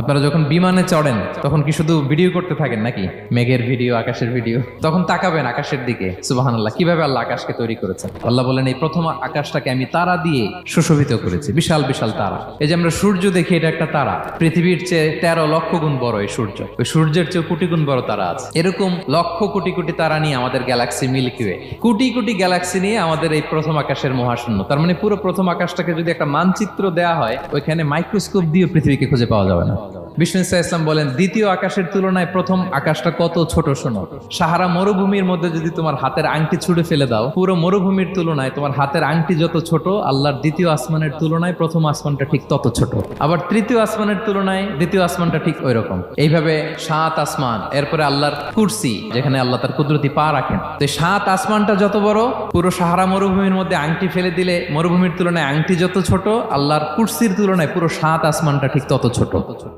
আপনারা যখন বিমানে চড়েন তখন কি শুধু ভিডিও করতে থাকেন নাকি? মেঘের ভিডিও, আকাশের ভিডিও, তখন তাকাবেন আকাশের দিকে। সুবহানাল্লাহ, কিভাবে আল্লাহ আকাশকে তৈরি করেছেন। আল্লাহ বলেন, এই প্রথম আকাশটাকে আমি তারা দিয়ে সুশোভিত করেছি, বিশাল বিশাল তারা। এই যে আমরা সূর্য দেখি, এটা একটা তারা, পৃথিবীর চেয়ে 13 লক্ষ গুণ বড় এই সূর্য। ওই সূর্যের চেয়ে কোটি গুণ বড় তারা আছে। এরকম লক্ষ কোটি কোটি তারা নিয়ে আমাদের Galaxy milky way, crore crore Galaxy নিয়ে আমাদের এই প্রথম আকাশের মহাশূন্য। তার মানে পুরো প্রথম আকাশটাকে যদি একটা মানচিত্র দেয়া হয়, ওইখানে মাইক্রোস্কোপ দিয়ে পৃথিবীকে খুঁজে পাওয়া যাবে না। বিষ্ণু ইসলাম বলেন, দ্বিতীয় আকাশের তুলনায় প্রথম আকাশটা কত ছোট শোনো। সাহারা মরুভূমির মধ্যে যদি তোমার হাতের আংটি ছুঁড়ে ফেলে দাও, পুরো মরুভূমির তুলনায় তোমার হাতের আংটি যত ছোট, আল্লাহর দ্বিতীয় আসমানের তুলনায় প্রথম আসমানটা ঠিক তত ছোট। আবার তৃতীয় আসমানের তুলনায় দ্বিতীয় আসমানটা ঠিক ওই রকম। এইভাবে 7 আসমান, এরপরে আল্লাহর কুরসি, যেখানে আল্লাহ তার কুদরতি পা রাখেন। তো 7 আসমানটা যত বড়, পুরো সাহারা মরুভূমির মধ্যে আংটি ফেলে দিলে মরুভূমির তুলনায় আংটি যত ছোট, আল্লাহর কুরসির তুলনায় পুরো 7 আসমানটা ঠিক তত ছোট।